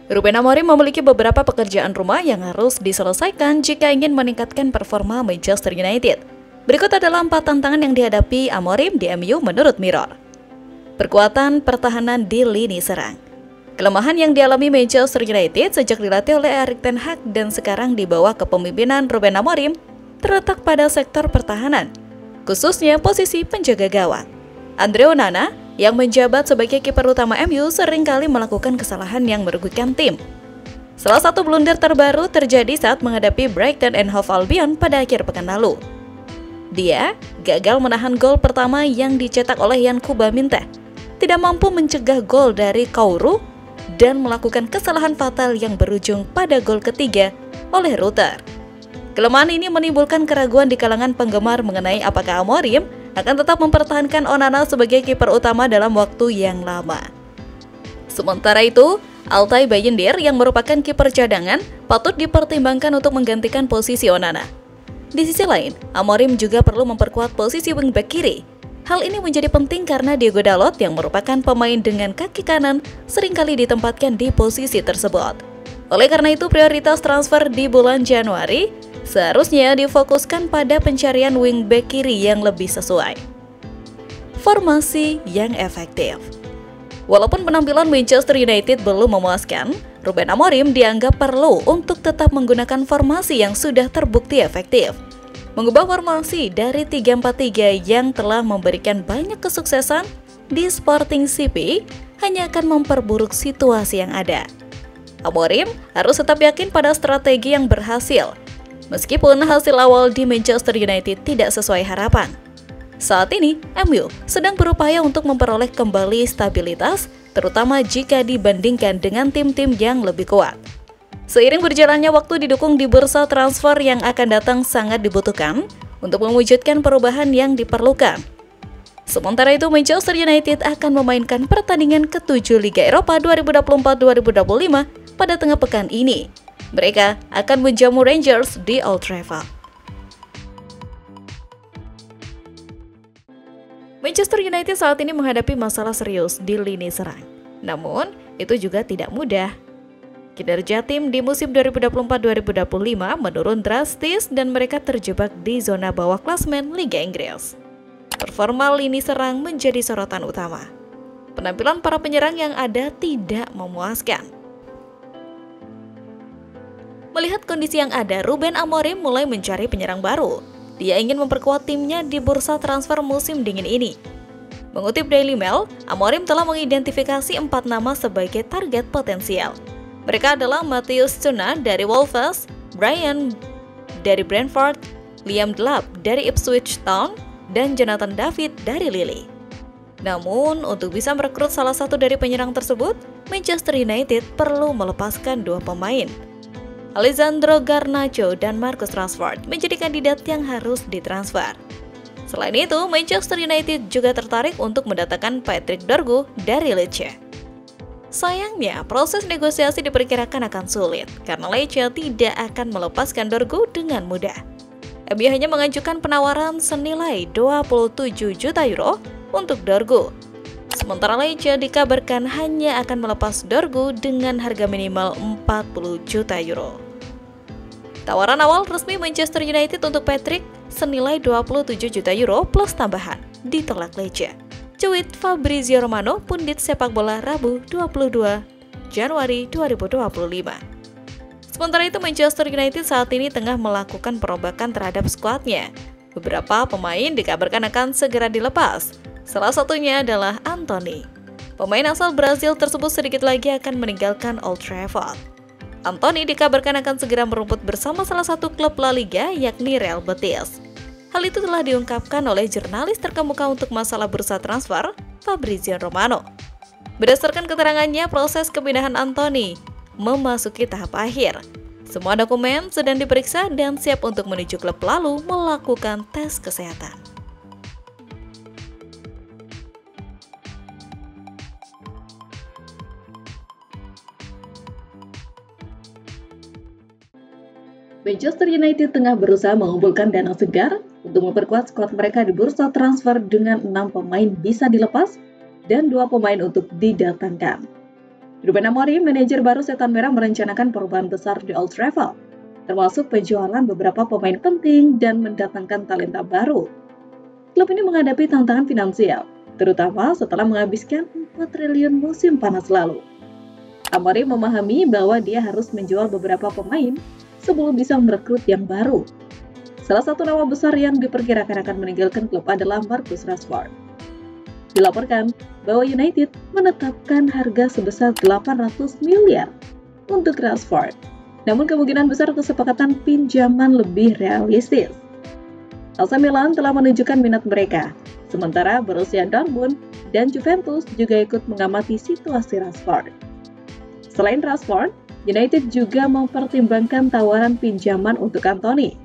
Ruben Amorim memiliki beberapa pekerjaan rumah yang harus diselesaikan jika ingin meningkatkan performa Manchester United. Berikut adalah 4 tantangan yang dihadapi Amorim di MU menurut Mirror. Perkuatan pertahanan di lini serang. Kelemahan yang dialami Manchester United sejak dilatih oleh Erik ten Hag dan sekarang di bawah kepemimpinan Ruben Amorim terletak pada sektor pertahanan, khususnya posisi penjaga gawang. Andre Onana yang menjabat sebagai kiper utama MU seringkali melakukan kesalahan yang merugikan tim. Salah satu blunder terbaru terjadi saat menghadapi Brighton and Hove Albion pada akhir pekan lalu. Dia gagal menahan gol pertama yang dicetak oleh Yankuba Minteh, tidak mampu mencegah gol dari Kauru, dan melakukan kesalahan fatal yang berujung pada gol ketiga oleh Rutter. Kelemahan ini menimbulkan keraguan di kalangan penggemar mengenai apakah Amorim akan tetap mempertahankan Onana sebagai kiper utama dalam waktu yang lama. Sementara itu, Altay Bayındır yang merupakan kiper cadangan patut dipertimbangkan untuk menggantikan posisi Onana. Di sisi lain, Amorim juga perlu memperkuat posisi wingback kiri. Hal ini menjadi penting karena Diego Dalot yang merupakan pemain dengan kaki kanan seringkali ditempatkan di posisi tersebut. Oleh karena itu, prioritas transfer di bulan Januari seharusnya difokuskan pada pencarian wingback kiri yang lebih sesuai. Formasi yang efektif. Walaupun penampilan Manchester United belum memuaskan, Ruben Amorim dianggap perlu untuk tetap menggunakan formasi yang sudah terbukti efektif. Mengubah formasi dari 3-4-3 yang telah memberikan banyak kesuksesan di Sporting CP hanya akan memperburuk situasi yang ada. Amorim harus tetap yakin pada strategi yang berhasil, meskipun hasil awal di Manchester United tidak sesuai harapan. Saat ini, MU sedang berupaya untuk memperoleh kembali stabilitas, terutama jika dibandingkan dengan tim-tim yang lebih kuat. Seiring berjalannya waktu didukung di bursa transfer yang akan datang sangat dibutuhkan untuk mewujudkan perubahan yang diperlukan. Sementara itu, Manchester United akan memainkan pertandingan ke-7 Liga Eropa 2024-2025 pada tengah pekan ini. Mereka akan menjamu Rangers di Old Trafford. Manchester United saat ini menghadapi masalah serius di lini serang. Namun, itu juga tidak mudah. Kinerja tim di musim 2024-2025 menurun drastis dan mereka terjebak di zona bawah klasemen Liga Inggris. Performa lini serang menjadi sorotan utama. Penampilan para penyerang yang ada tidak memuaskan. Melihat kondisi yang ada, Ruben Amorim mulai mencari penyerang baru. Dia ingin memperkuat timnya di bursa transfer musim dingin ini. Mengutip Daily Mail, Amorim telah mengidentifikasi 4 nama sebagai target potensial. Mereka adalah Matheus Cunha dari Wolves, Brian dari Brentford, Liam Delap dari Ipswich Town, dan Jonathan David dari Lille. Namun, untuk bisa merekrut salah satu dari penyerang tersebut, Manchester United perlu melepaskan 2 pemain. Alessandro Garnacho dan Marcus Rashford menjadi kandidat yang harus ditransfer. Selain itu, Manchester United juga tertarik untuk mendatangkan Patrick Dorgu dari Lecce. Sayangnya, proses negosiasi diperkirakan akan sulit karena Lecce tidak akan melepaskan Dorgu dengan mudah. MU hanya mengajukan penawaran senilai 27 juta euro untuk Dorgu. Sementara Lecce dikabarkan hanya akan melepas Dorgu dengan harga minimal 40 juta euro. Tawaran awal resmi Manchester United untuk Patrick senilai 27 juta euro plus tambahan ditolak Lecce. Cuit Fabrizio Romano, pundit sepak bola, Rabu 22 Januari 2025. Sementara itu, Manchester United saat ini tengah melakukan perombakan terhadap skuadnya. Beberapa pemain dikabarkan akan segera dilepas. Salah satunya adalah Antony. Pemain asal Brasil tersebut sedikit lagi akan meninggalkan Old Trafford. Antony dikabarkan akan segera merumput bersama salah satu klub La Liga, yakni Real Betis. Hal itu telah diungkapkan oleh jurnalis terkemuka untuk masalah bursa transfer, Fabrizio Romano. Berdasarkan keterangannya, proses pemindahan Antony memasuki tahap akhir. Semua dokumen sedang diperiksa dan siap untuk menuju klub lalu melakukan tes kesehatan. Manchester United tengah berusaha mengumpulkan dana segar untuk memperkuat skuad mereka di bursa transfer dengan 6 pemain bisa dilepas dan 2 pemain untuk didatangkan. Ruben Amorim, manajer baru Setan Merah, merencanakan perubahan besar di Old Trafford, termasuk penjualan beberapa pemain penting dan mendatangkan talenta baru. Klub ini menghadapi tantangan finansial, terutama setelah menghabiskan 4 triliun musim panas lalu. Amorim memahami bahwa dia harus menjual beberapa pemain sebelum bisa merekrut yang baru. Salah satu nama besar yang diperkirakan akan meninggalkan klub adalah Marcus Rashford. Dilaporkan bahwa United menetapkan harga sebesar 800 miliar untuk Rashford. Namun kemungkinan besar kesepakatan pinjaman lebih realistis. AC Milan telah menunjukkan minat mereka, sementara Borussia Dortmund dan Juventus juga ikut mengamati situasi Rashford. Selain Rashford, United juga mempertimbangkan tawaran pinjaman untuk Antony.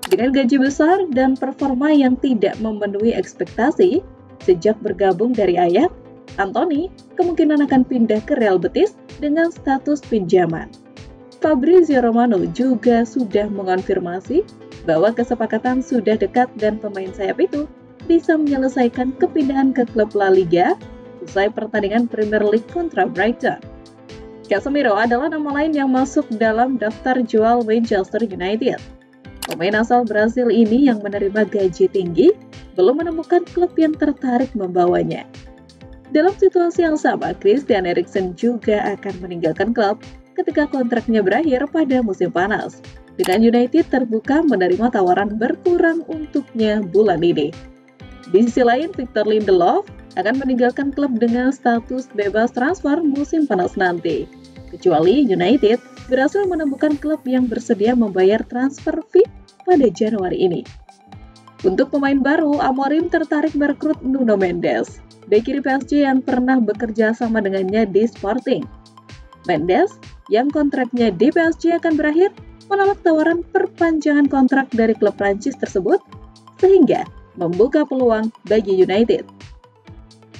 Dengan gaji besar dan performa yang tidak memenuhi ekspektasi sejak bergabung dari Ajax, Antony kemungkinan akan pindah ke Real Betis dengan status pinjaman. Fabrizio Romano juga sudah mengonfirmasi bahwa kesepakatan sudah dekat dan pemain sayap itu bisa menyelesaikan kepindahan ke klub La Liga usai pertandingan Premier League kontra Brighton. Casemiro adalah nama lain yang masuk dalam daftar jual Manchester United. Pemain asal Brasil ini yang menerima gaji tinggi belum menemukan klub yang tertarik membawanya. Dalam situasi yang sama, Christian Eriksen juga akan meninggalkan klub ketika kontraknya berakhir pada musim panas, dengan United terbuka menerima tawaran berkurang untuknya bulan ini. Di sisi lain, Victor Lindelof akan meninggalkan klub dengan status bebas transfer musim panas nanti, kecuali United berhasil menemukan klub yang bersedia membayar transfer fee pada Januari ini. Untuk pemain baru, Amorim tertarik merekrut Nuno Mendes, bek kiri PSG yang pernah bekerja sama dengannya di Sporting. Mendes, yang kontraknya di PSG akan berakhir, menolak tawaran perpanjangan kontrak dari klub Prancis tersebut, sehingga membuka peluang bagi United.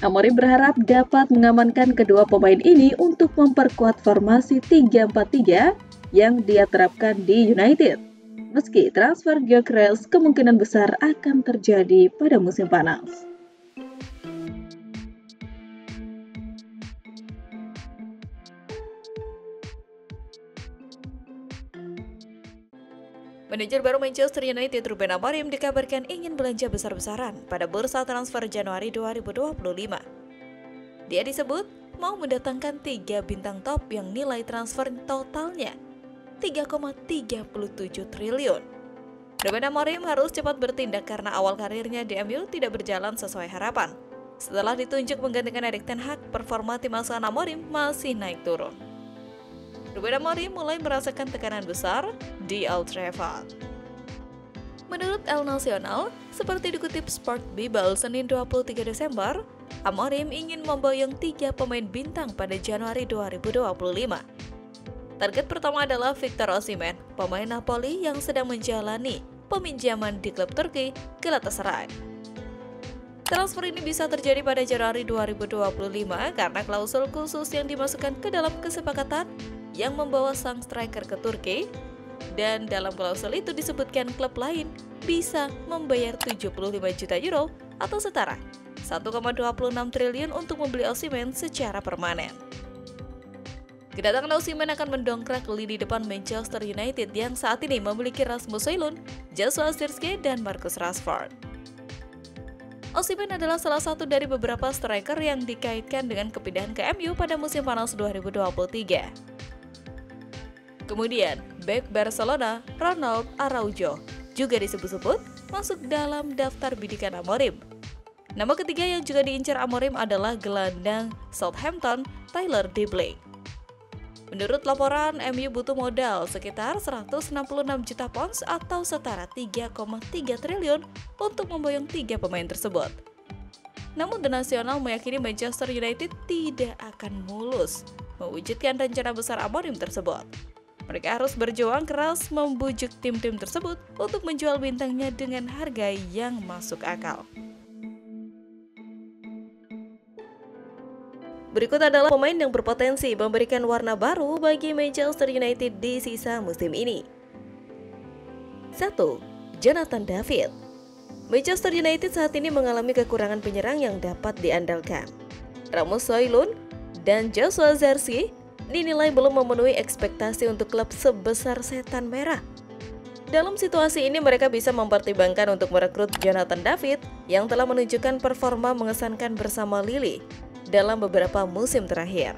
Amorim berharap dapat mengamankan kedua pemain ini untuk memperkuat formasi 3-4-3 yang dia terapkan di United. Meski transfer Gyökeres kemungkinan besar akan terjadi pada musim panas. Manajer baru Manchester United Ruben Amorim dikabarkan ingin belanja besar-besaran pada bursa transfer Januari 2025. Dia disebut mau mendatangkan 3 bintang top yang nilai transfer totalnya 3,37 triliun. Ruben Amorim harus cepat bertindak karena awal karirnya di MU tidak berjalan sesuai harapan. Setelah ditunjuk menggantikan Erik ten Hag, performa tim asuhan Amorim masih naik turun. Ruben Amorim mulai merasakan tekanan besar di Old Trafford. Menurut El Nacional, seperti dikutip Sport Bible Senin 23 Desember, Amorim ingin memboyong 3 pemain bintang pada Januari 2025. Target pertama adalah Victor Osimhen, pemain Napoli yang sedang menjalani peminjaman di klub Turki Galatasaray. Transfer ini bisa terjadi pada Januari 2025 karena klausul khusus yang dimasukkan ke dalam kesepakatan yang membawa sang striker ke Turki, dan dalam klausul itu disebutkan klub lain bisa membayar 75 juta euro atau setara 1,26 triliun untuk membeli Osimhen secara permanen. Kedatangan Osimhen akan mendongkrak lini depan Manchester United yang saat ini memiliki Rasmus Højlund, Joshua Zirkzee, dan Marcus Rashford. Osimhen adalah salah satu dari beberapa striker yang dikaitkan dengan kepindahan ke MU pada musim panas 2023. Kemudian, bek Barcelona Ronald Araujo juga disebut-sebut masuk dalam daftar bidikan Amorim. Nama ketiga yang juga diincar Amorim adalah gelandang Southampton Tyler Dibling. Menurut laporan, MU butuh modal sekitar 166 juta pounds atau setara 3,3 triliun untuk memboyong 3 pemain tersebut. Namun The National meyakini Manchester United tidak akan mulus mewujudkan rencana besar Amorim tersebut. Mereka harus berjuang keras membujuk tim-tim tersebut untuk menjual bintangnya dengan harga yang masuk akal. Berikut adalah pemain yang berpotensi memberikan warna baru bagi Manchester United di sisa musim ini. 1. Jonathan David. Manchester United saat ini mengalami kekurangan penyerang yang dapat diandalkan. Rasmus Højlund dan Joshua Zirkzee dinilai belum memenuhi ekspektasi untuk klub sebesar Setan Merah. Dalam situasi ini mereka bisa mempertimbangkan untuk merekrut Jonathan David yang telah menunjukkan performa mengesankan bersama Lille dalam beberapa musim terakhir.